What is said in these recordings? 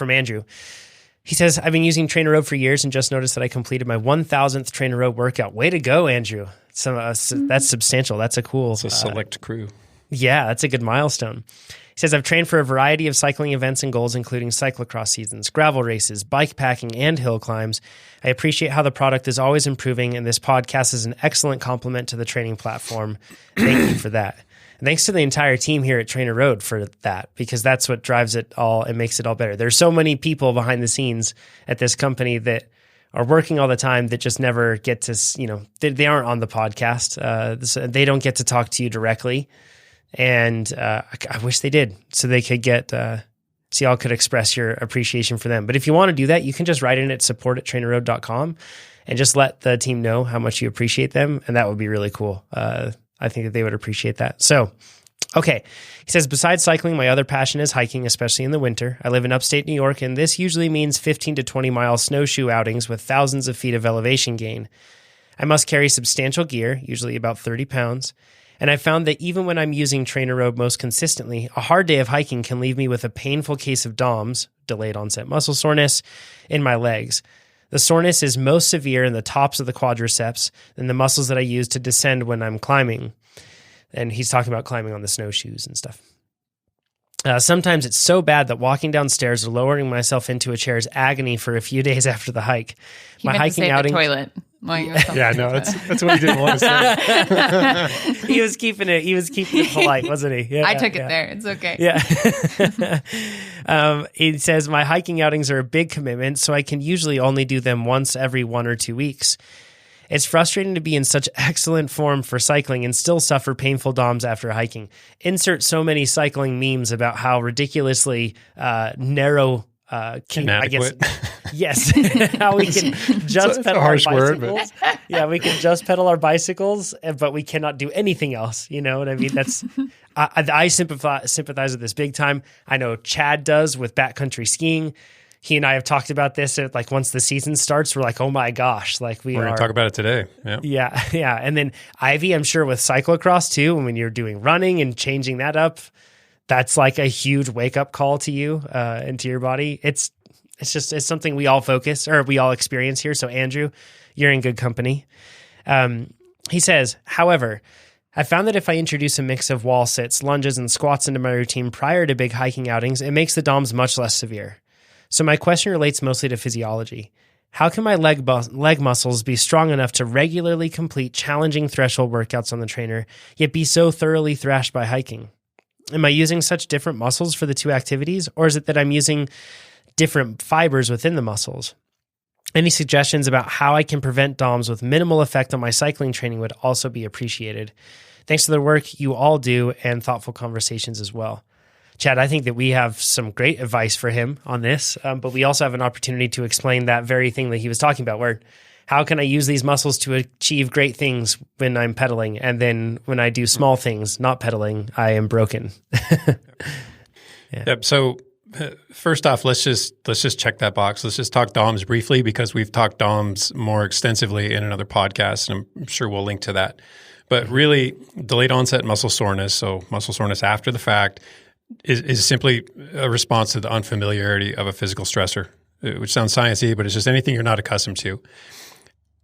from Andrew. He says, I've been using TrainerRoad for years and just noticed that I completed my 1,000th TrainerRoad workout. Way to go, Andrew. So that's substantial. That's a cool... It's a select crew. Yeah, that's a good milestone. He says, I've trained for a variety of cycling events and goals, including cyclocross seasons, gravel races, bike packing, and hill climbs. I appreciate how the product is always improving, and this podcast is an excellent complement to the training platform. Thank you for that. And thanks to the entire team here at TrainerRoad for that, because that's what drives it all and makes it all better. There's so many people behind the scenes at this company that are working all the time that just never get to, they aren't on the podcast. So they don't get to talk to you directly. And I wish they did, so they could get, so y'all could express your appreciation for them. But if you want to do that, you can just write in at support@trainerroad.com and just let the team know how much you appreciate them. And that would be really cool. I think that they would appreciate that. So, okay. He says, besides cycling, my other passion is hiking, especially in the winter. I live in upstate New York, and this usually means 15 to 20 mile snowshoe outings with thousands of feet of elevation gain. I must carry substantial gear, usually about 30 pounds. And I found that even when I'm using TrainerRoad most consistently, a hard day of hiking can leave me with a painful case of DOMS, delayed onset muscle soreness, in my legs. The soreness is most severe in the tops of the quadriceps and the muscles that I use to descend when I'm climbing. And he's talking about climbing on the snowshoes and stuff. Sometimes it's so bad that walking downstairs or lowering myself into a chair is agony for a few days after the hike. My hiking outing. The toilet. Yeah, no, that's what he didn't want to say. He was keeping it polite, wasn't he? Yeah, I took it there. It's okay. Yeah. He says, my hiking outings are a big commitment, so I can usually only do them once every 1 or 2 weeks. It's frustrating to be in such excellent form for cycling and still suffer painful DOMS after hiking. Insert so many cycling memes about how ridiculously narrow, I guess, yes, how we can just pedal our bicycles. Yeah, we can just pedal our bicycles, but we cannot do anything else. You know what I mean? That's I sympathize with this big time. I know Chad does with backcountry skiing. He and I have talked about this. Like once the season starts, we're like, oh my gosh, like we're going to talk about it today. Yeah. And then Ivy, I'm sure with cyclocross too, when you're doing running and changing that up, that's like a huge wake up call to you and to your body. It's something we all experience here. So Andrew, you're in good company. He says, however, I found that if I introduce a mix of wall sits, lunges, and squats into my routine prior to big hiking outings, it makes the DOMS much less severe. So my question relates mostly to physiology. How can my leg muscles be strong enough to regularly complete challenging threshold workouts on the trainer, yet be so thoroughly thrashed by hiking? Am I using such different muscles for the two activities, or is it that I'm using different fibers within the muscles? Any suggestions about how I can prevent DOMS with minimal effect on my cycling training would also be appreciated. Thanks for the work you all do and thoughtful conversations as well. Chad, I think that we have some great advice for him on this, but we also have an opportunity to explain that very thing that he was talking about, where how can I use these muscles to achieve great things when I'm pedaling? And then when I do small things, not pedaling, I am broken. Yep. So first off, let's just check that box. Let's just talk DOMS briefly, because we've talked DOMS more extensively in another podcast, and I'm sure we'll link to that. But really, delayed onset muscle soreness, so muscle soreness after the fact, is simply a response to the unfamiliarity of a physical stressor, which sounds sciencey, but it's just anything you're not accustomed to.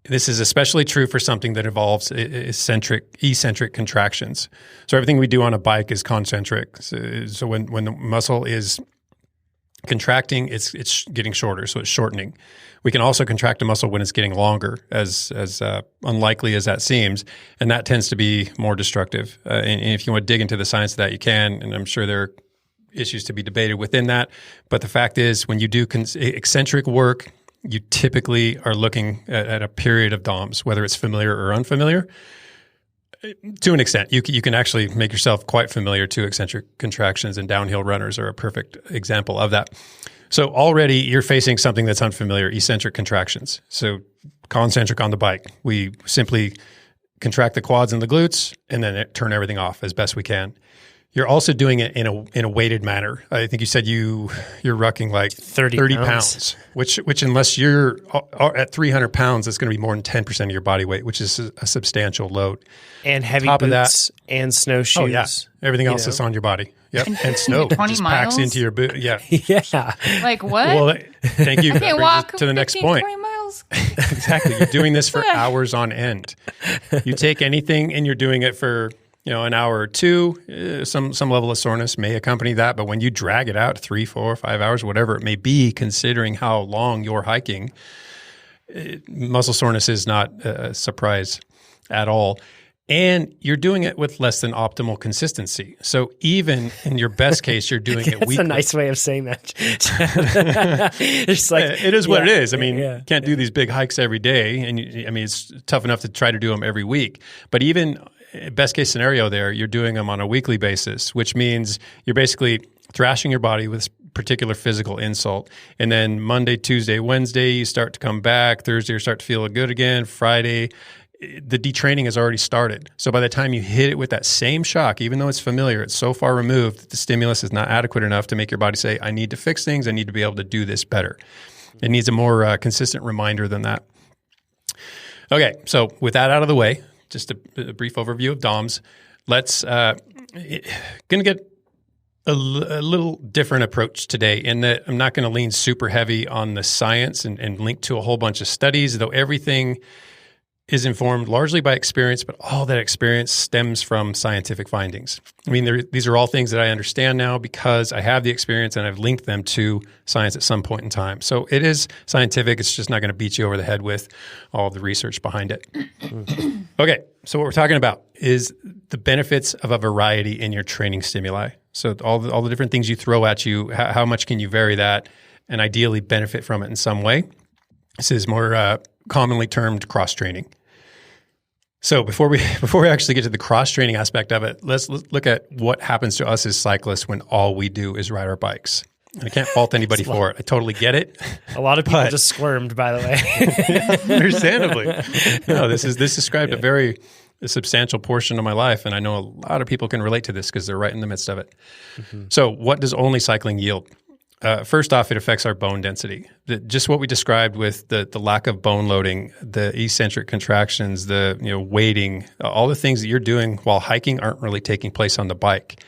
This is especially true for something that involves eccentric contractions. So everything we do on a bike is concentric. So when the muscle is contracting, it's getting shorter, so it's shortening. We can also contract a muscle when it's getting longer, as unlikely as that seems, and that tends to be more destructive. And if you want to dig into the science of that, you can, and I'm sure there are issues to be debated within that. But the fact is, when you do eccentric work, you typically are looking at a period of DOMS, whether it's familiar or unfamiliar. To an extent, you can actually make yourself quite familiar to eccentric contractions, and downhill runners are a perfect example of that. So already you're facing something that's unfamiliar, eccentric contractions. So concentric on the bike, we simply contract the quads and the glutes and then turn everything off as best we can. You're also doing it in a weighted manner. I think you said you're rucking like 30 pounds, which unless you're at 300 pounds, it's going to be more than 10% of your body weight, which is a substantial load. And heavy boots and snowshoes. Oh yeah, everything else is on your body. Yep. And snow 20 just miles? packs into your boot. Yeah. Yeah. Like what? Well, thank you. I That can't brings walk us to the next 15, point. 20 miles. Exactly. You're doing this for hours on end. You take anything and you're doing it for, an hour or two, some level of soreness may accompany that. But when you drag it out 3, 4, 5 hours, whatever it may be, considering how long you're hiking, muscle soreness is not a surprise at all. And you're doing it with less than optimal consistency. So even in your best case, you're doing it weekly. That's a nice way of saying that. It's like, it is what it is. I mean, you can't do these big hikes every day. And it's tough enough to try to do them every week. But even best case scenario there, you're doing them on a weekly basis, which means you're basically thrashing your body with particular physical insult. And then Monday, Tuesday, Wednesday, you start to come back. Thursday, you start to feel good again. Friday, the detraining has already started. So by the time you hit it with that same shock, even though it's familiar, it's so far removed that the stimulus is not adequate enough to make your body say, I need to fix things. I need to be able to do this better. It needs a more consistent reminder than that. Okay, so with that out of the way, just a brief overview of DOMS. Let's going to get a little different approach today in that I'm not going to lean super heavy on the science and link to a whole bunch of studies, though everything is informed largely by experience, but all that experience stems from scientific findings. I mean, these are all things that I understand now because I have the experience and I've linked them to science at some point in time. So it is scientific. It's just not going to beat you over the head with all of the research behind it. Okay, so what we're talking about is the benefits of a variety in your training stimuli. So all the different things you throw at you, how much can you vary that and ideally benefit from it in some way? This is more commonly termed cross-training. So before we actually get to the cross-training aspect of it, let's look at what happens to us as cyclists when all we do is ride our bikes. And I can't fault anybody for it. I totally get it. A lot of people just squirmed, by the way. Understandably. No, this described a substantial portion of my life, and I know a lot of people can relate to this because they're right in the midst of it. Mm-hmm. So what does only cycling yield? First off, it affects our bone density. Just what we described with the lack of bone loading, the eccentric contractions, the weighting, all the things that you're doing while hiking aren't really taking place on the bike.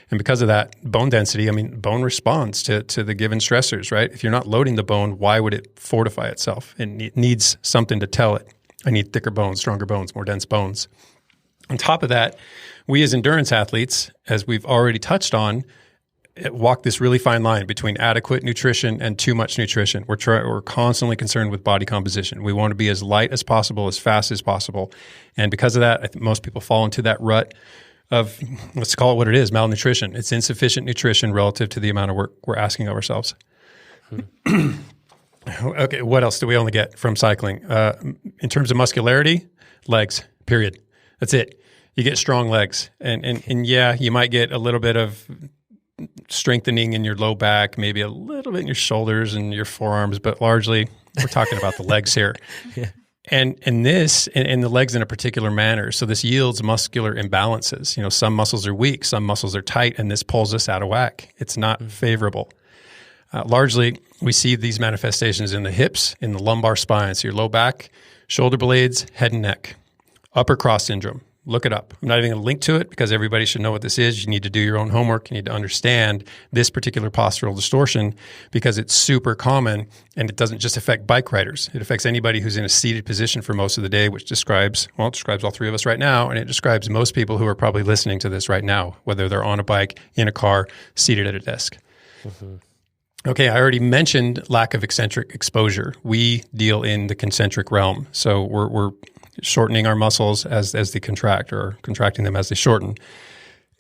And because of that, bone density, bone responds to the given stressors, right? If you're not loading the bone, why would it fortify itself? It needs something to tell it. I need thicker bones, stronger bones, more dense bones. On top of that, we as endurance athletes, as we've already touched on, walk this really fine line between adequate nutrition and too much nutrition. We're constantly concerned with body composition. We want to be as light as possible, as fast as possible. And because of that, I think most people fall into that rut of, let's call it what it is, malnutrition. It's insufficient nutrition relative to the amount of work we're asking of ourselves. Okay, what else do we only get from cycling? In terms of muscularity, legs, period. That's it. You get strong legs. And yeah, you might get a little bit of strengthening in your low back, maybe a little bit in your shoulders and your forearms, but largely we're talking about the legs here. Yeah. And the legs in a particular manner. So this yields muscular imbalances. Some muscles are weak, some muscles are tight, and this pulls us out of whack. It's not favorable. Largely, we see these manifestations in the hips, in the lumbar spine, so your low back, shoulder blades, head and neck. Upper cross syndrome. Look it up. I'm not even going to link to it because everybody should know what this is. You need to do your own homework. You need to understand this particular postural distortion because it's super common and it doesn't just affect bike riders. It affects anybody who's in a seated position for most of the day, which describes all three of us right now, and it describes most people who are probably listening to this right now, whether they're on a bike, in a car, seated at a desk. Mm-hmm. Okay, I already mentioned lack of eccentric exposure. We deal in the concentric realm. So we're shortening our muscles as they contract or contracting them as they shorten.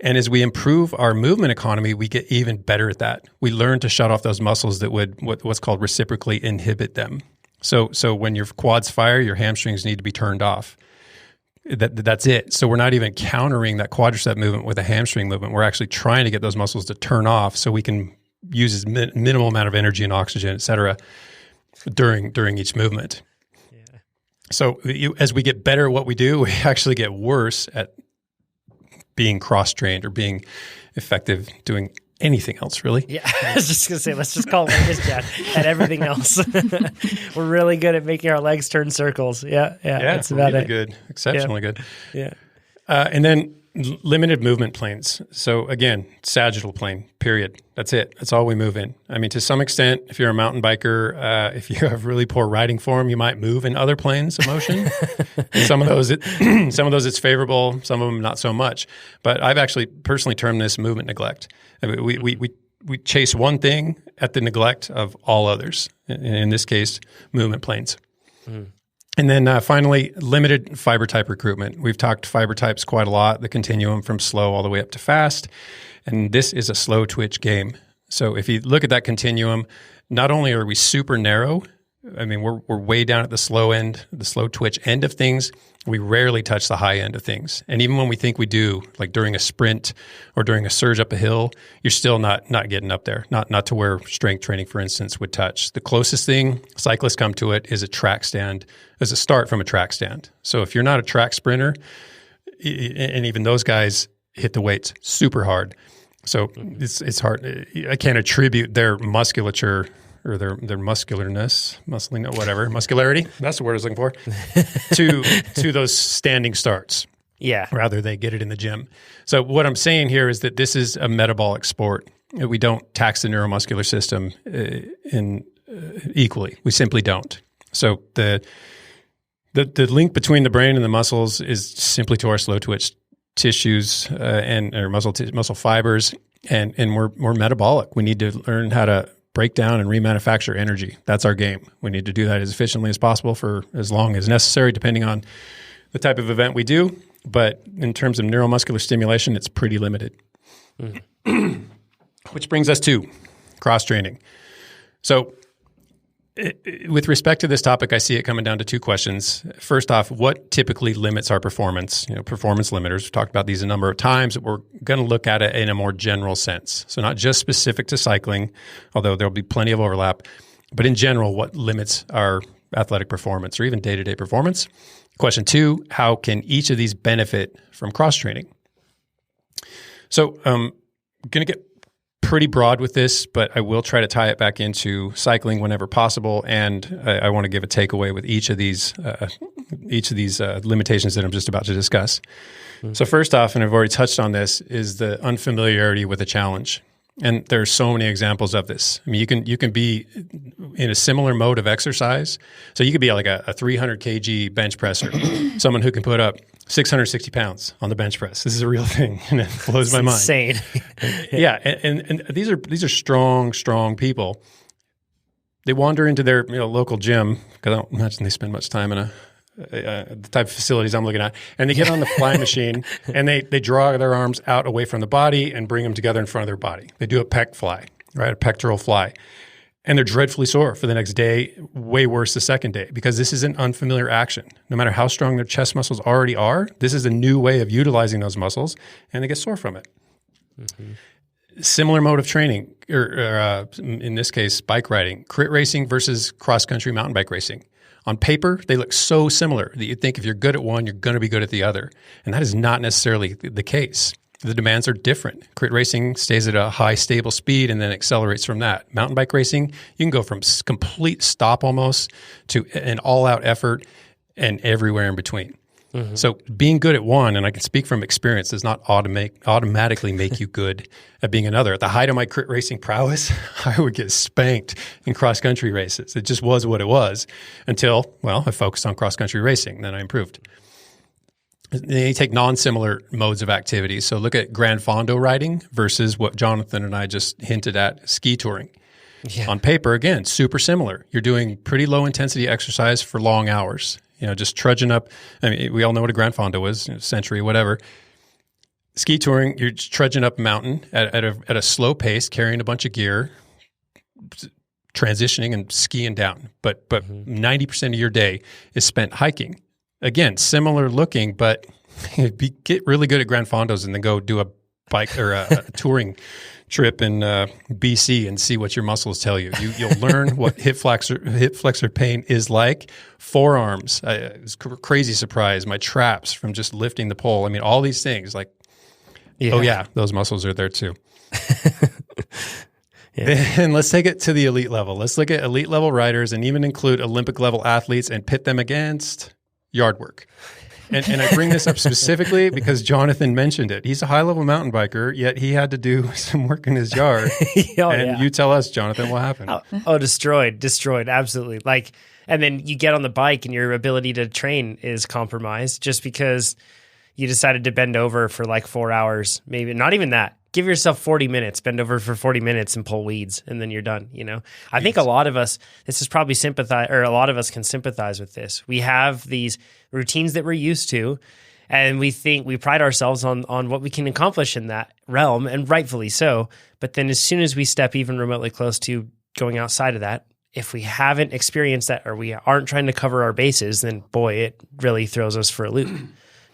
And as we improve our movement economy, we get even better at that. We learn to shut off those muscles that would what's called reciprocally inhibit them. So when your quads fire, your hamstrings need to be turned off. That's it. So we're not even countering that quadricep movement with a hamstring movement. We're actually trying to get those muscles to turn off so we can use as minimal amount of energy and oxygen, et cetera, during each movement. Yeah. So as we get better at what we do, we actually get worse at being cross-trained or being effective doing anything else, really. Yeah, I was just going to say, let's just call it like this, Jack, at everything else. We're really good at making our legs turn circles. Yeah, that's about really it. Good, exceptionally good. Yeah. And then Limited movement planes. So again, sagittal plane, period. That's it. That's all we move in. I mean, to some extent, if you're a mountain biker, if you have really poor riding form, you might move in other planes of motion. some of those, it's favorable. Some of them not so much. But I've actually personally termed this movement neglect. I mean, we chase one thing at the neglect of all others. In this case, movement planes. Mm. And then finally, limited fiber type recruitment. We've talked fiber types quite a lot, the continuum from slow all the way up to fast. And this is a slow twitch game. So if you look at that continuum, not only are we super narrow, I mean, we're way down at the slow end, the slow twitch end of things. We rarely touch the high end of things. And even when we think we do, like during a sprint or during a surge up a hill, you're still not getting up there, not to where strength training, for instance, would touch. The closest thing cyclists come to it is a track stand, as a start from a track stand. So if you're not a track sprinter, and even those guys hit the weights super hard. So it's hard. I can't attribute their musculature or their muscularness, muscularity, that's the word I was looking for, to those standing starts. Yeah. Rather they get it in the gym. So what I'm saying here is that this is a metabolic sport. We don't tax the neuromuscular system equally. We simply don't. So the link between the brain and the muscles is simply to our slow twitch tissues and or muscle fibers, and we're metabolic. We need to learn how to break down and remanufacture energy. That's our game. We need to do that as efficiently as possible for as long as necessary, depending on the type of event we do. But in terms of neuromuscular stimulation, it's pretty limited. Mm. Which brings us to cross-training. So with respect to this topic, I see it coming down to two questions. First off, what typically limits our performance? Performance limiters. We've talked about these a number of times, but we're going to look at it in a more general sense. So not just specific to cycling, although there'll be plenty of overlap, but in general, what limits our athletic performance or even day-to-day performance? Question two, how can each of these benefit from cross-training? So I'm going to get pretty broad with this, but I will try to tie it back into cycling whenever possible. And I want to give a takeaway with each of these limitations that I'm just about to discuss. Mm-hmm. So first off, and I've already touched on this, is the unfamiliarity with a challenge. And there are so many examples of this. I mean, you can be in a similar mode of exercise. So you could be like a 300 kg bench presser, someone who can put up 660 pounds on the bench press. This is a real thing, and it blows my mind. Insane. Yeah, and these are strong people. They wander into their local gym, because I don't imagine they spend much time in the type of facilities I'm looking at, and they get on the fly machine and they draw their arms out away from the body and bring them together in front of their body. They do a pec fly, right? A pectoral fly. And they're dreadfully sore for the next day, way worse the second day, because this is an unfamiliar action. No matter how strong their chest muscles already are, this is a new way of utilizing those muscles, and they get sore from it. Mm-hmm. Similar mode of training, or in this case, bike riding, crit racing versus cross-country mountain bike racing. On paper, they look so similar that you'd think if you're good at one, you're going to be good at the other. And that is not necessarily the case. The demands are different. Crit racing stays at a high, stable speed and then accelerates from that. Mountain bike racing, you can go from complete stop almost to an all-out effort and everywhere in between. Mm-hmm. So being good at one, and I can speak from experience, does not automatically make you good at being another. At the height of my crit racing prowess, I would get spanked in cross-country races. It just was what it was until, I focused on cross-country racing. Then I improved. Then you take non-similar modes of activity. So look at Grand Fondo riding versus what Jonathan and I just hinted at, ski touring. Yeah. On paper, again, super similar. You're doing pretty low-intensity exercise for long hours. Just trudging up. I mean, we all know what a Grand Fondo is, century, whatever. Ski touring, you're just trudging up a mountain at a slow pace, carrying a bunch of gear, transitioning and skiing down. But 90% of your day is spent hiking. Again, similar looking, but get really good at Grand Fondos and then go do a bike or a touring trip in BC and see what your muscles tell you. You'll learn what hip flexor pain is like. Forearms, it was a crazy surprise. My traps from just lifting the pole. I mean, all these things like, those muscles are there too. And let's take it to the elite level. Let's look at elite level riders and even include Olympic level athletes and pit them against yard work. And I bring this up specifically because Jonathan mentioned it. He's a high-level mountain biker, yet he had to do some work in his yard. You tell us, Jonathan, what happened? Destroyed, absolutely. Like, and then you get on the bike and your ability to train is compromised just because you decided to bend over for like 4 hours, maybe not even that. Give yourself 40 minutes, bend over for 40 minutes and pull weeds, and then you're done. I think a lot of us, this is probably a lot of us can sympathize with this. We have these routines that we're used to, and we pride ourselves on what we can accomplish in that realm, and rightfully so. But then as soon as we step even remotely close to going outside of that, if we haven't experienced that or we aren't trying to cover our bases, then boy, it really throws us for a loop.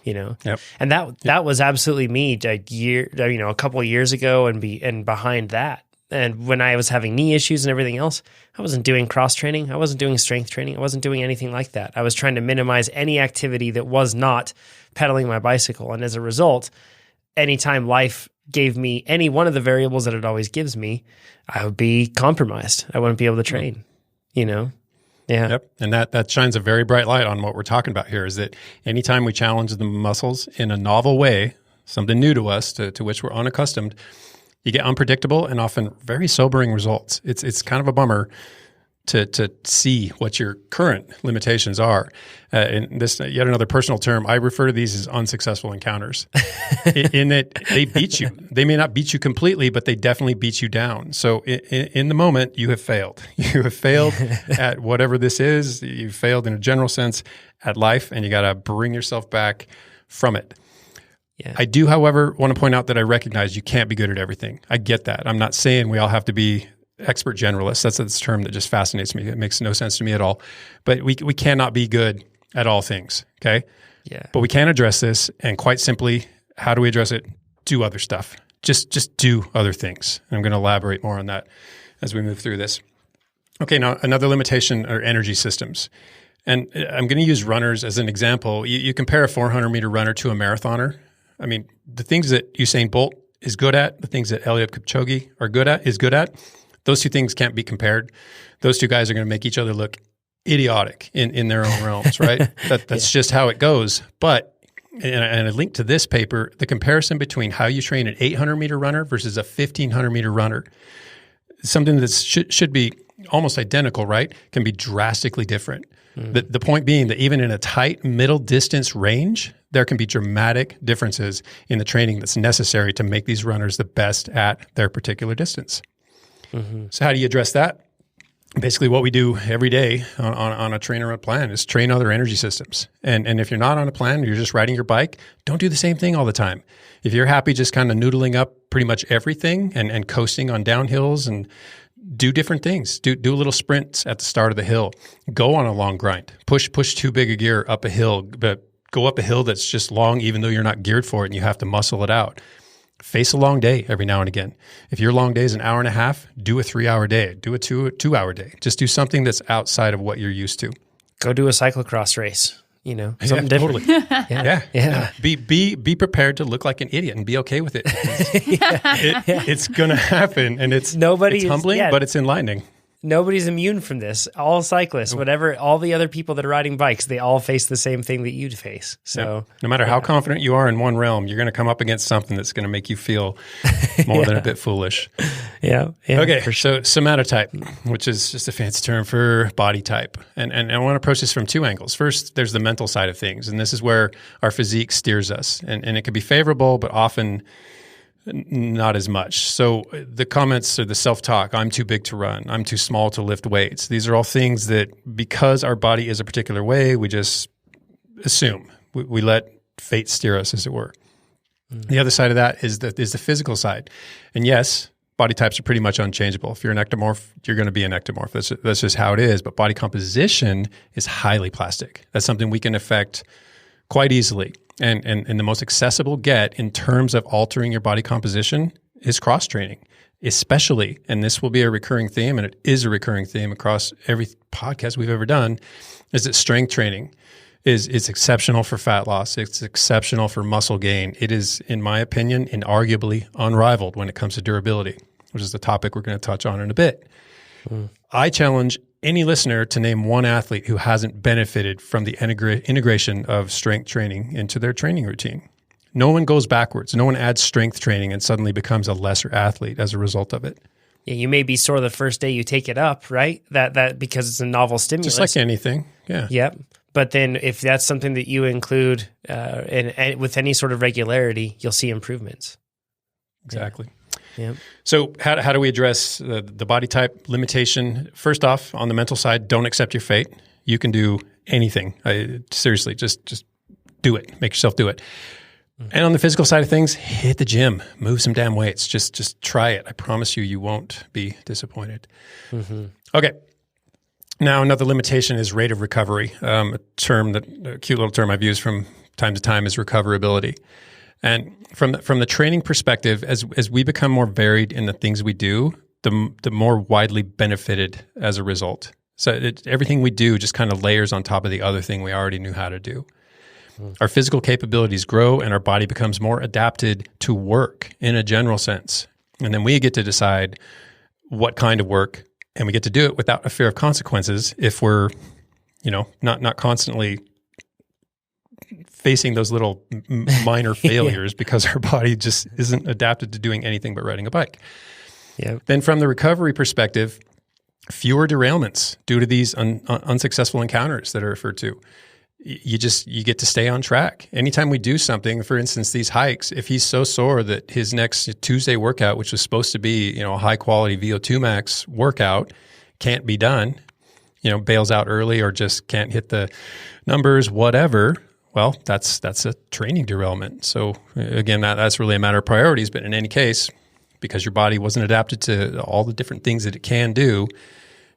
Yep. And that was absolutely me a couple of years ago and behind that. And when I was having knee issues and everything else, I wasn't doing cross training. I wasn't doing strength training. I wasn't doing anything like that. I was trying to minimize any activity that was not pedaling my bicycle. And as a result, anytime life gave me any one of the variables that it always gives me, I would be compromised. I wouldn't be able to train, Yeah. Yep. And that shines a very bright light on what we're talking about here is that anytime we challenge the muscles in a novel way, something new to us, to which we're unaccustomed, you get unpredictable and often very sobering results. It's kind of a bummer to see what your current limitations are. And this, yet another personal term, I refer to these as unsuccessful encounters in that they beat you. They may not beat you completely, but they definitely beat you down. So in the moment, you have failed. You have failed at whatever this is. You've failed in a general sense at life, and you got to bring yourself back from it. Yeah. I do, however, want to point out that I recognize you can't be good at everything. I get that. I'm not saying we all have to be expert generalists. That's a term that just fascinates me. It makes no sense to me at all. But we cannot be good at all things, okay? Yeah. But we can address this, and quite simply, how do we address it? Do other stuff. Just do other things. And I'm going to elaborate more on that as we move through this. Okay, now another limitation are energy systems. And I'm going to use runners as an example. You compare a 400-meter runner to a marathoner. I mean, the things that Usain Bolt is good at, the things that Eliud Kipchoge is good at, those two things can't be compared. Those two guys are going to make each other look idiotic in their own realms, right? That's just how it goes. But, and a link to this paper, the comparison between how you train an 800-meter runner versus a 1,500-meter runner, something that should be almost identical, right, can be drastically different. The point being that even in a tight middle distance range, there can be dramatic differences in the training that's necessary to make these runners the best at their particular distance. Mm-hmm. So how do you address that? Basically what we do every day on a TrainerRoad plan is train other energy systems. And if you're not on a plan, you're just riding your bike, don't do the same thing all the time. If you're happy just kind of noodling up pretty much everything and coasting on downhills, and do different things. Do little sprints at the start of the hill. Go on a long grind. Push too big a gear up a hill, but go up a hill that's just long even though you're not geared for it and you have to muscle it out. Face a long day every now and again. If your long day is an hour and a half, do a 3-hour day. Do a 2-hour day. Just do something that's outside of what you're used to. Go do a cyclocross race. Something different. Totally. Yeah. Be prepared to look like an idiot and be okay with it. It's going to happen, and it's humbling, but it's enlightening. Nobody's immune from this. All cyclists, all the other people that are riding bikes, they all face the same thing that you'd face. So no matter how confident you are in one realm, you're going to come up against something that's going to make you feel more than a bit foolish. Yeah. Okay. So somatotype, which is just a fancy term for body type. And I want to approach this from two angles. First, there's the mental side of things. And this is where our physique steers us. And it can be favorable, but often not as much. So the comments or the self-talk, I'm too big to run, I'm too small to lift weights. These are all things that because our body is a particular way, we just assume. We let fate steer us, as it were. The other side of that is the physical side. And yes, body types are pretty much unchangeable. If you're an ectomorph, you're going to be an ectomorph. That's just how it is. But body composition is highly plastic. That's something we can affect quite easily. And the most accessible get in terms of altering your body composition is cross-training, especially, and this will be a recurring theme, and it is a recurring theme across every podcast we've ever done, is that strength training is exceptional for fat loss. It's exceptional for muscle gain. It is, in my opinion, inarguably unrivaled when it comes to durability, which is the topic we're going to touch on in a bit. I challenge any listener to name one athlete who hasn't benefited from the integration of strength training into their training routine. No one goes backwards. No one adds strength training and suddenly becomes a lesser athlete as a result of it. Yeah, you may be sore the first day you take it up, right? That because it's a novel stimulus. Just like anything, yeah. Yep. But then if that's something that you include and with any sort of regularity, you'll see improvements. Exactly. Yeah. So how do we address the body type limitation? First off, on the mental side, don't accept your fate. You can do anything. Seriously, just do it. Make yourself do it. And on the physical side of things, hit the gym, move some damn weights. Just try it. I promise you won't be disappointed. Mm-hmm. Okay. Now, another limitation is rate of recovery. A cute little term I've used from time to time is recoverability. And from the training perspective, as we become more varied in the things we do, the more widely benefited as a result. So everything we do just kind of layers on top of the other thing we already knew how to do. Our physical capabilities grow and our body becomes more adapted to work in a general sense. And then we get to decide what kind of work, and we get to do it without a fear of consequences if we're, not constantly facing those little minor failures because our body just isn't adapted to doing anything but riding a bike. Yeah. Then from the recovery perspective, fewer derailments due to these unsuccessful encounters that are referred to. You get to stay on track. Anytime we do something, for instance, these hikes, if he's so sore that his next Tuesday workout, which was supposed to be, a high quality VO2 max workout, can't be done, bails out early or just can't hit the numbers, whatever. Well, that's a training derailment. So again, that's really a matter of priorities. But in any case, because your body wasn't adapted to all the different things that it can do,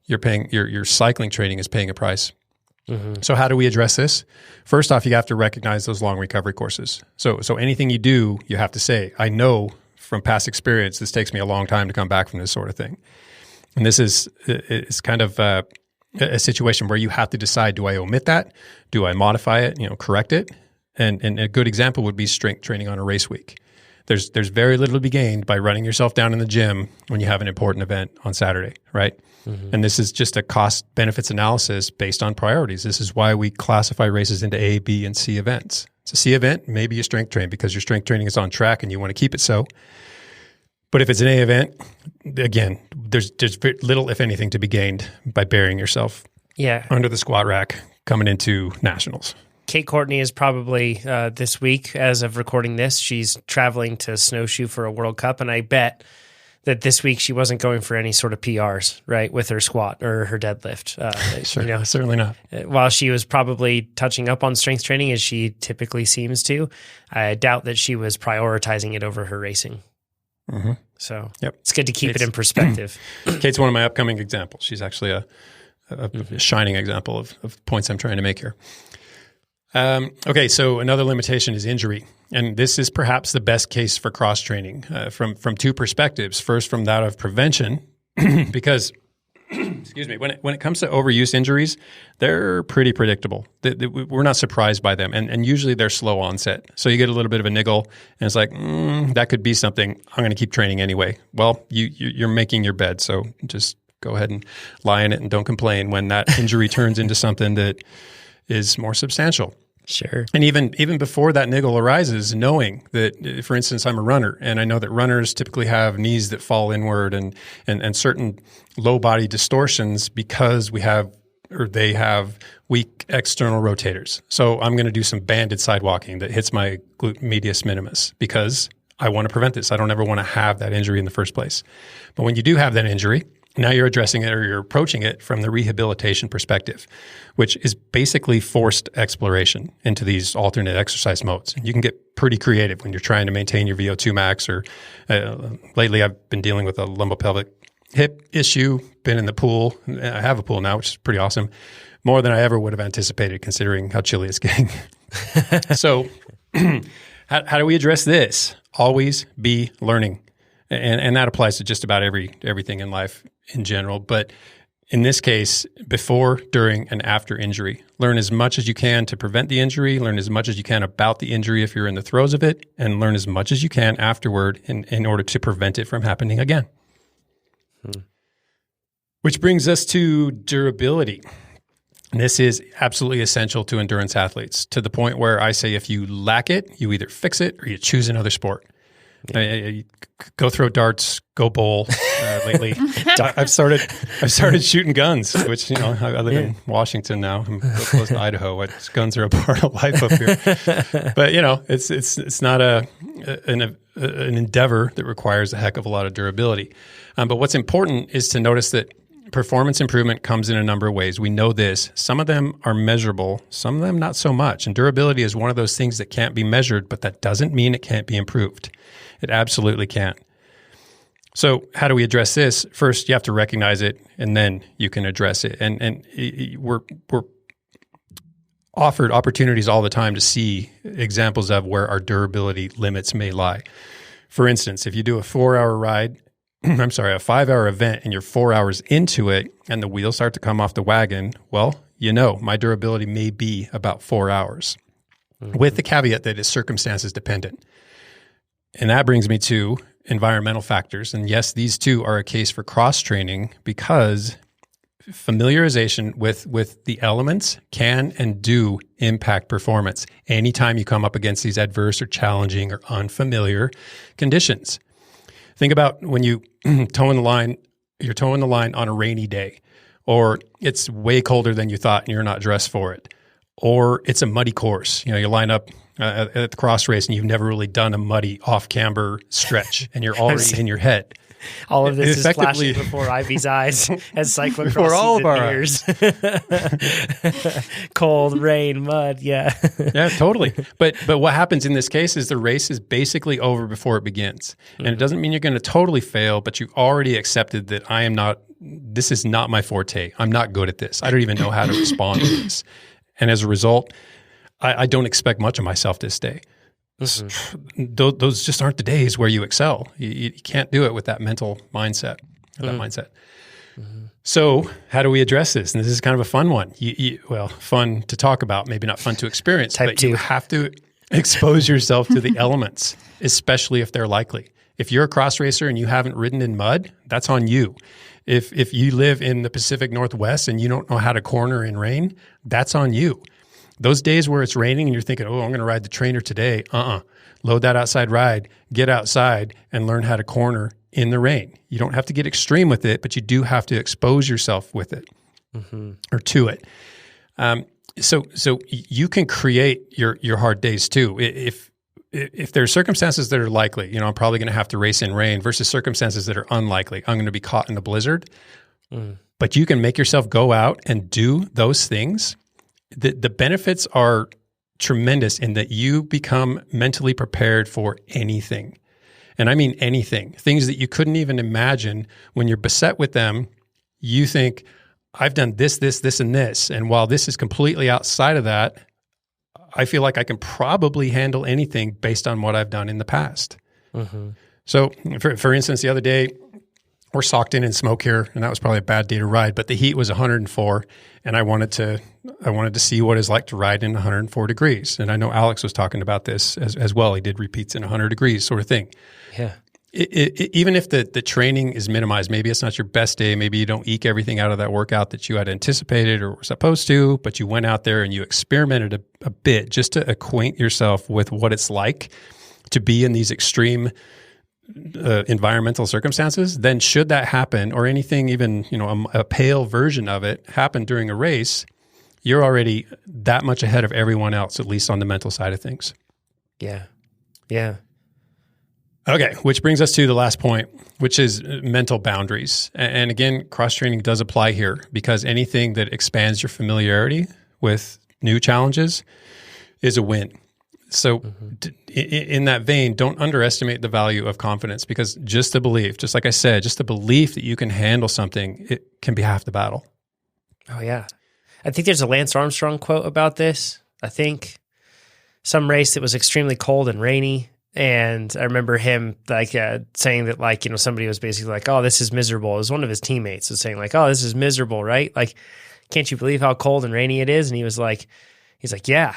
your cycling training is paying a price. Mm-hmm. So how do we address this? First off, you have to recognize those long recovery courses. So anything you do, you have to say, I know from past experience, this takes me a long time to come back from this sort of thing. And this is kind of a situation where you have to decide, do I omit that? Do I modify it, correct it? And a good example would be strength training on a race week. There's very little to be gained by running yourself down in the gym when you have an important event on Saturday, right? Mm-hmm. And this is just a cost benefits analysis based on priorities. This is why we classify races into A, B, and C events. It's a C event, maybe you strength train because your strength training is on track and you want to keep it so. But if it's an A event, again, there's very little, if anything, to be gained by burying yourself under the squat rack coming into nationals. Kate Courtney is probably this week, as of recording this, she's traveling to Snowshoe for a World Cup, and I bet that this week she wasn't going for any sort of PRs, right, with her squat or her deadlift. Sure, certainly not. While she was probably touching up on strength training, as she typically seems to, I doubt that she was prioritizing it over her racing. Mm-hmm. So It's good to keep it in perspective. Kate's one of my upcoming examples. She's actually a shining example of points I'm trying to make here. Okay, so another limitation is injury. And this is perhaps the best case for cross-training from two perspectives. First, from that of prevention, because, excuse me, when it comes to overuse injuries, they're pretty predictable. We're not surprised by them, and usually they're slow onset. So you get a little bit of a niggle, and it's like, that could be something. I'm going to keep training anyway. Well, you're making your bed, so just go ahead and lie in it and don't complain when that injury turns into something that is more substantial. Sure. And even before that niggle arises, knowing that, for instance, I'm a runner, and I know that runners typically have knees that fall inward and certain low body distortions because they have weak external rotators. So I'm going to do some banded side walking that hits my glute medius minimus because I want to prevent this. I don't ever want to have that injury in the first place. But when you do have that injury, now you're addressing it or you're approaching it from the rehabilitation perspective, which is basically forced exploration into these alternate exercise modes. And you can get pretty creative when you're trying to maintain your VO2 max or lately I've been dealing with a lumbopelvic hip issue, been in the pool. I have a pool now, which is pretty awesome. More than I ever would have anticipated considering how chilly it's getting. So how do we address this? Always be learning. And that applies to just about everything in life in general. But in this case, before, during, and after injury, learn as much as you can to prevent the injury, learn as much as you can about the injury if you're in the throes of it, and learn as much as you can afterward in order to prevent it from happening again. Which brings us to durability. And this is absolutely essential to endurance athletes, to the point where I say if you lack it, you either fix it or you choose another sport. Yeah. Go throw darts, go bowl. Lately, I've started shooting guns, which, you know, I live in Washington now. I'm close to Idaho. Guns are a part of life up here. But, you know, it's not an endeavor that requires a heck of a lot of durability. But what's important is to notice that performance improvement comes in a number of ways. We know this. Some of them are measurable, some of them not so much. And durability is one of those things that can't be measured, but that doesn't mean it can't be improved. It absolutely can. So how do we address this? First, you have to recognize it, and then you can address it. And we're offered opportunities all the time to see examples of where our durability limits may lie. For instance, if you do a 4-hour ride, a 5-hour event, and you're 4 hours into it, and the wheels start to come off the wagon, well, you know, my durability may be about 4 hours, with the caveat that it's circumstances dependent. And that brings me to environmental factors. And yes, these two are a case for cross-training, because familiarization with the elements can and do impact performance anytime you come up against these adverse or challenging or unfamiliar conditions. Think about when you you're towing the line on a rainy day, or it's way colder than you thought and you're not dressed for it, or it's a muddy course. You know, you line up at the cross race and you've never really done a muddy off-camber stretch and you're already in your head. All of this is flashing before Ivy's eyes as cyclocross before all of our eyes. Cold, rain, mud, yeah. Yeah, totally. But what happens in this case is the race is basically over before it begins. And it doesn't mean you're going to totally fail, but you've already accepted that this is not my forte. I'm not good at this. I don't even know how to respond to this. And as a result, I don't expect much of myself this day. Those just aren't the days where you excel. You can't do it with that mental mindset. So how do we address this? And this is kind of a fun one. Fun to talk about, maybe not fun to experience. Type 2. You have to expose yourself to the elements, especially if they're likely. If you're a cross racer and you haven't ridden in mud, that's on you. If you live in the Pacific Northwest and you don't know how to corner in rain, that's on you. Those days where it's raining and you're thinking, oh, I'm going to ride the trainer today. Load that outside ride, get outside and learn how to corner in the rain. You don't have to get extreme with it, but you do have to expose yourself with it or to it. So you can create your hard days too. If there are circumstances that are likely, you know, I'm probably going to have to race in rain versus circumstances that are unlikely. I'm going to be caught in a blizzard, but you can make yourself go out and do those things. The benefits are tremendous in that you become mentally prepared for anything. And I mean anything. Things that you couldn't even imagine. When you're beset with them, you think, I've done this, and this. And while this is completely outside of that, I feel like I can probably handle anything based on what I've done in the past. So for instance, the other day, we're socked in smoke here, and that was probably a bad day to ride, but the heat was 104, and I wanted to see what it's like to ride in 104 degrees. And I know Alex was talking about this as well. He did repeats in 100 degrees sort of thing. Yeah. Even if the training is minimized, maybe it's not your best day, maybe you don't eke everything out of that workout that you had anticipated or were supposed to, but you went out there and you experimented a bit just to acquaint yourself with what it's like to be in these extreme environmental circumstances, then should that happen, or anything even, you know, a pale version of it happen during a race, you're already that much ahead of everyone else, at least on the mental side of things. Yeah. Yeah. Okay, which brings us to the last point, which is mental boundaries. And again, cross-training does apply here, because anything that expands your familiarity with new challenges is a win. So in that vein, don't underestimate the value of confidence, because just the belief, just like I said, just the belief that you can handle something, it can be half the battle. Oh, yeah. I think there's a Lance Armstrong quote about this. I think some race that was extremely cold and rainy. And I remember him saying that, like, you know, somebody was basically like, oh, this is miserable. It was one of his teammates was saying like, oh, this is miserable, right? Like, can't you believe how cold and rainy it is? And he's like, yeah,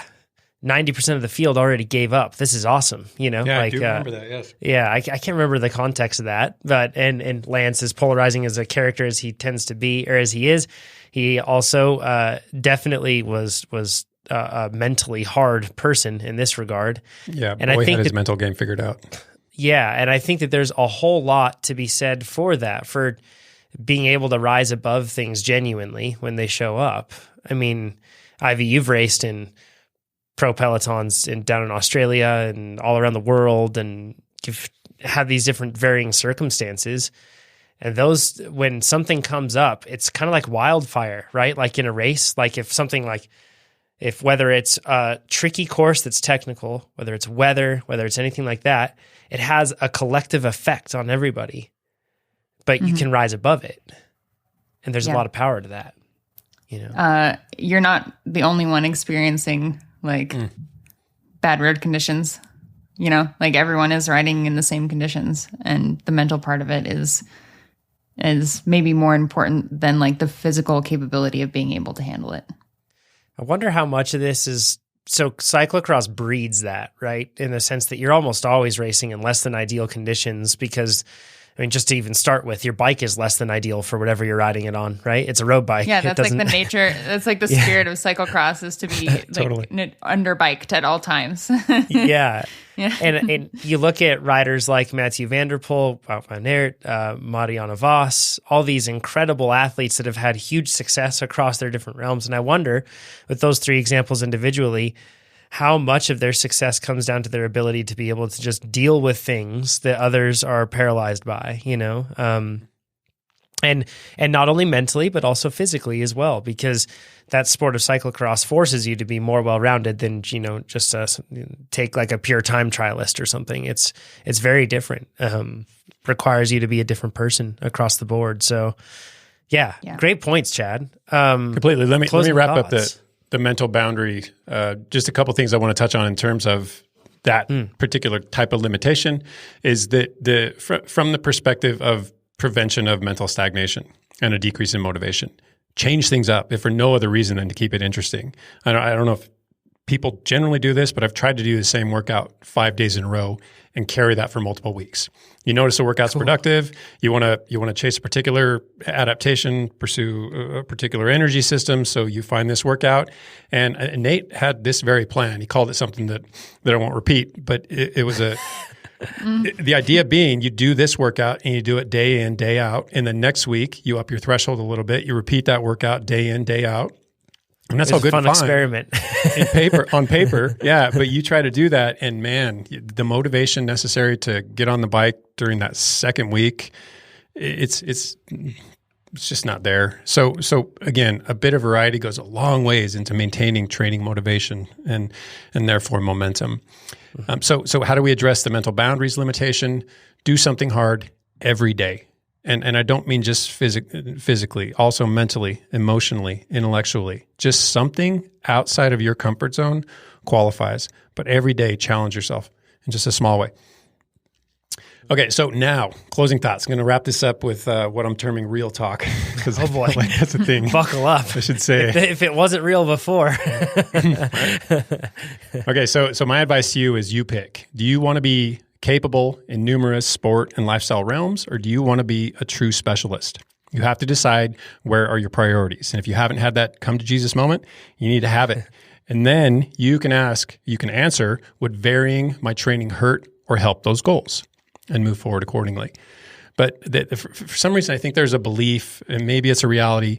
90% of the field already gave up. This is awesome. You know, yeah, I do remember that. Yes. Yeah. I can't remember the context of that, but, and Lance, as polarizing as a character as he tends to be, or as he is, he also, definitely was a mentally hard person in this regard. Yeah. And I think had his mental game figured out. Yeah. And I think that there's a whole lot to be said for that, for being able to rise above things genuinely when they show up. I mean, Ivy, you've raced in pro pelotons down in Australia and all around the world, and you've had these different varying circumstances. And those, when something comes up, it's kind of like wildfire, right? Like in a race, like if whether it's a tricky course that's technical, whether it's weather, whether it's anything like that, it has a collective effect on everybody, but you can rise above it. And there's a lot of power to that, you know? You're not the only one experiencing like bad road conditions, you know, like everyone is riding in the same conditions, and the mental part of it is maybe more important than like the physical capability of being able to handle it. I wonder how much of this is, so cyclocross breeds that, right? In the sense that you're almost always racing in less than ideal conditions because, I mean, just to even start with, your bike is less than ideal for whatever you're riding it on, right? It's a road bike. Yeah, that's like the nature. That's like the spirit of cyclocross is to be like underbiked at all times. Yeah. And you look at riders like Mathieu van der Poel, Wout van Aert, Marianne Vos, all these incredible athletes that have had huge success across their different realms. And I wonder, with those three examples individually, how much of their success comes down to their ability to be able to just deal with things that others are paralyzed by, you know? And not only mentally, but also physically as well, because that sport of cyclocross forces you to be more well-rounded than, you know, just take like a pure time trialist or something. It's very different. Requires you to be a different person across the board. So yeah. Great points, Chad. Completely. Let me wrap up the mental boundary. Just a couple things I want to touch on in terms of that particular type of limitation is that from the perspective of prevention of mental stagnation and a decrease in motivation. Change things up, if for no other reason than to keep it interesting. I don't know if people generally do this, but I've tried to do the same workout 5 days in a row and carry that for multiple weeks. You notice the workout's productive. You want to chase a particular adaptation, pursue a particular energy system. So you find this workout. And Nate had this very plan. He called it something that I won't repeat, but it was a the idea being you do this workout and you do it day in, day out. And the next week you up your threshold a little bit. You repeat that workout day in, day out. And that's all good and fun. Experiment. on paper. Yeah. But you try to do that. And man, the motivation necessary to get on the bike during that second week, it's just not there. So again, a bit of variety goes a long ways into maintaining training motivation and therefore momentum. So how do we address the mental boundaries limitation? Do something hard every day. And I don't mean just physically, also mentally, emotionally, intellectually. Just something outside of your comfort zone qualifies. But every day, challenge yourself in just a small way. Okay, so now, closing thoughts. I'm going to wrap this up with what I'm terming real talk. Oh boy. That's a thing. Buckle up. I should say. If it wasn't real before. Okay, so my advice to you is you pick. Do you want to be capable in numerous sport and lifestyle realms, or do you want to be a true specialist? You have to decide where are your priorities. And if you haven't had that come to Jesus moment, you need to have it. And then you can answer, would varying my training hurt or help those goals? And move forward accordingly. But for some reason, I think there's a belief, and maybe it's a reality,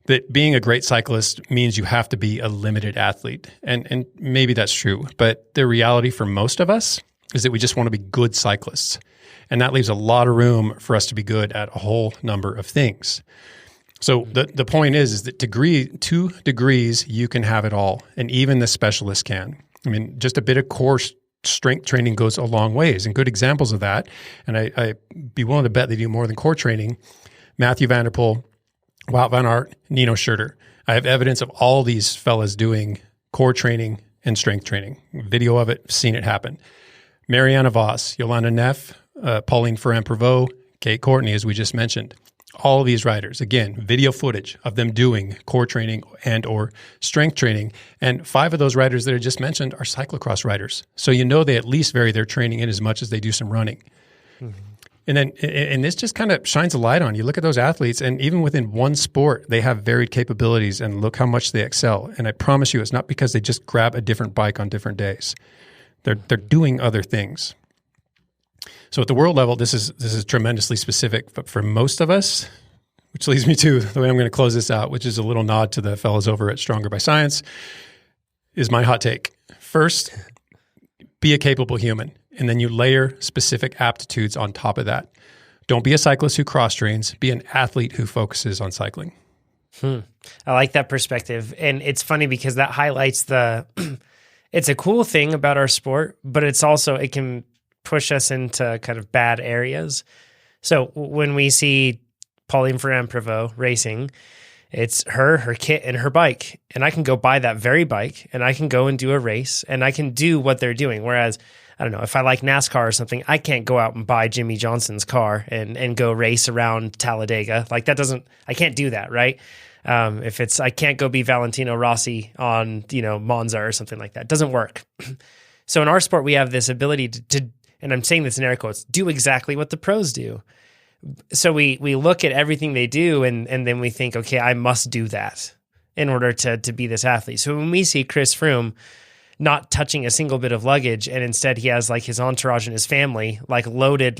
that being a great cyclist means you have to be a limited athlete. And maybe that's true. But the reality for most of us is that we just want to be good cyclists. And that leaves a lot of room for us to be good at a whole number of things. So the point is that 2 degrees, you can have it all. And even the specialist can. I mean, just a bit of course strength training goes a long ways, and good examples of that. And I'd be willing to bet they do more than core training. Mathieu van der Poel, Wout van Aert, Nino Schurter. I have evidence of all these fellas doing core training and strength training. Video of it, seen it happen. Marianne Vos, Yolanda Neff, Pauline Ferrand-Prévot, Kate Courtney, as we just mentioned. All of these riders, again, video footage of them doing core training and or strength training. And 5 of those riders that I just mentioned are cyclocross riders. So you know they at least vary their training in as much as they do some running. And this just kind of shines a light on you. Look at those athletes, and even within one sport, they have varied capabilities, and look how much they excel. And I promise you, it's not because they just grab a different bike on different days. They're doing other things. So at the world level, this is tremendously specific. But for most of us, which leads me to the way I'm going to close this out, which is a little nod to the fellows over at Stronger by Science, is my hot take. First, be a capable human. And then you layer specific aptitudes on top of that. Don't be a cyclist who cross-trains. Be an athlete who focuses on cycling. I like that perspective. And it's funny because that highlights it's a cool thing about our sport, but it's also, it can push us into kind of bad areas. So when we see Pauline Ferrand-Prévot racing, it's her kit, and her bike. And I can go buy that very bike, and I can go and do a race, and I can do what they're doing. Whereas, I don't know, if I like NASCAR or something, I can't go out and buy Jimmy Johnson's car and go race around Talladega. Like I can't do that, right? I can't go be Valentino Rossi on, Monza or something like that. It doesn't work. So in our sport, we have this ability to, and I'm saying this in air quotes, do exactly what the pros do. So we look at everything they do, and then we think, okay, I must do that in order to be this athlete. So when we see Chris Froome not touching a single bit of luggage, and instead he has like his entourage and his family like loaded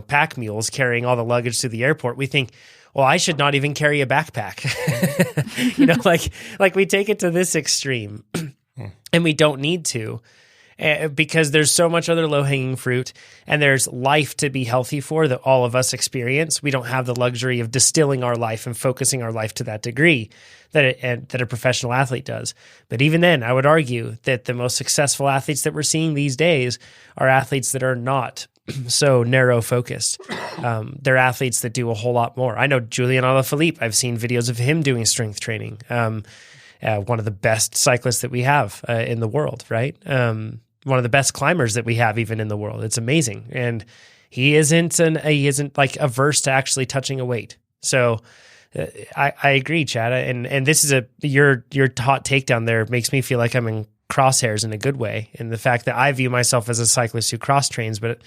pack mules carrying all the luggage to the airport, we think, well, I should not even carry a backpack. Like we take it to this extreme, and we don't need to. Because there's so much other low-hanging fruit, and there's life to be healthy for that all of us experience. We don't have the luxury of distilling our life and focusing our life to that degree that a professional athlete does. But even then, I would argue that the most successful athletes that we're seeing these days are athletes that are not so narrow-focused. They're athletes that do a whole lot more. I know Julian Alaphilippe. I've seen videos of him doing strength training. One of the best cyclists that we have in the world, right? One of the best climbers that we have even in the world. It's amazing. And he isn't like averse to actually touching a weight. So I agree, Chad. And this is your hot take down there makes me feel like I'm in crosshairs in a good way. And the fact that I view myself as a cyclist who cross trains, but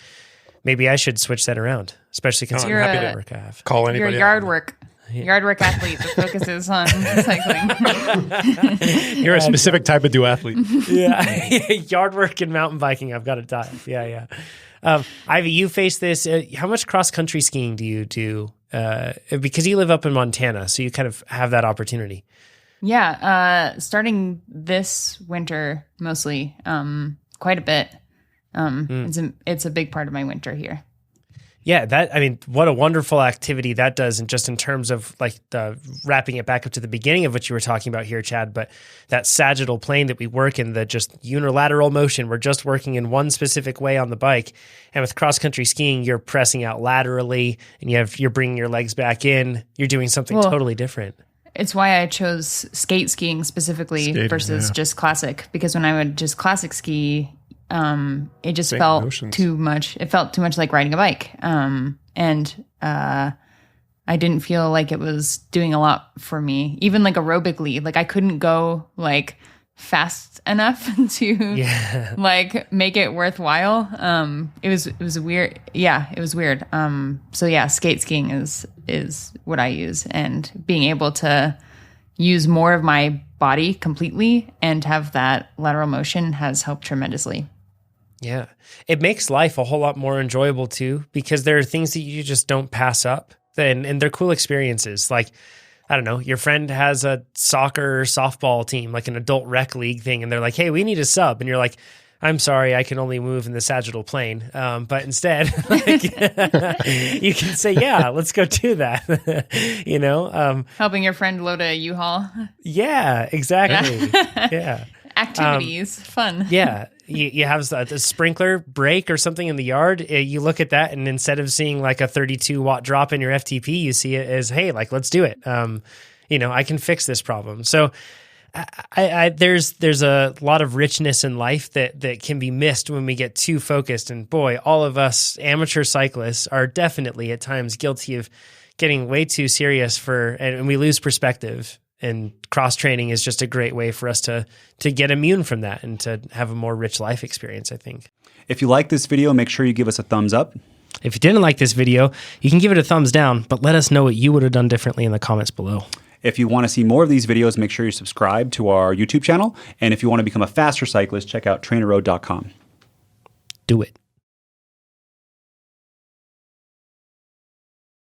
maybe I should switch that around, especially considering the good work I have. Call anybody. You're yard work athlete that focuses on cycling. You're a specific type of duathlete. Yeah. Yard work and mountain biking. I've got to dive. Yeah. Ivy, you face this. How much cross-country skiing do you do? Because you live up in Montana, so you kind of have that opportunity. Yeah. Starting this winter, mostly, quite a bit. It's a big part of my winter here. Yeah, what a wonderful activity that does, and just in terms of like wrapping it back up to the beginning of what you were talking about here, Chad, but that sagittal plane that we work in, the just unilateral motion, we're just working in one specific way on the bike. And with cross-country skiing, you're pressing out laterally, and you're bringing your legs back in. You're doing something totally different. It's why I chose skate skiing specifically versus just classic, because when I would just classic ski, it just felt too much. It felt too much like riding a bike. And I didn't feel like it was doing a lot for me, even like aerobically. Like I couldn't go like fast enough to like make it worthwhile. It was weird. Yeah, it was weird. So yeah, skate skiing is what I use, and being able to use more of my body completely and have that lateral motion has helped tremendously. Yeah. It makes life a whole lot more enjoyable too, because there are things that you just don't pass up, and they're cool experiences. Like, I don't know, your friend has a soccer or softball team, like an adult rec league thing, and they're like, hey, we need a sub. And you're like, I'm sorry, I can only move in the sagittal plane. But instead, you can say, yeah, let's go do that. Helping your friend load a U-Haul. Yeah, exactly. Yeah. Activities, fun. Yeah. You have a sprinkler break or something in the yard. You look at that, and instead of seeing like a 32-watt drop in your FTP, you see it as, hey, like, let's do it. I can fix this problem. So there's a lot of richness in life that can be missed when we get too focused. And boy, all of us amateur cyclists are definitely at times guilty of getting way too serious and we lose perspective. And cross training is just a great way for us to get immune from that and to have a more rich life experience, I think. If you like this video, make sure you give us a thumbs up. If you didn't like this video, you can give it a thumbs down, but let us know what you would have done differently in the comments below. If you want to see more of these videos, make sure you subscribe to our YouTube channel. And if you want to become a faster cyclist, check out TrainerRoad.com. Do it.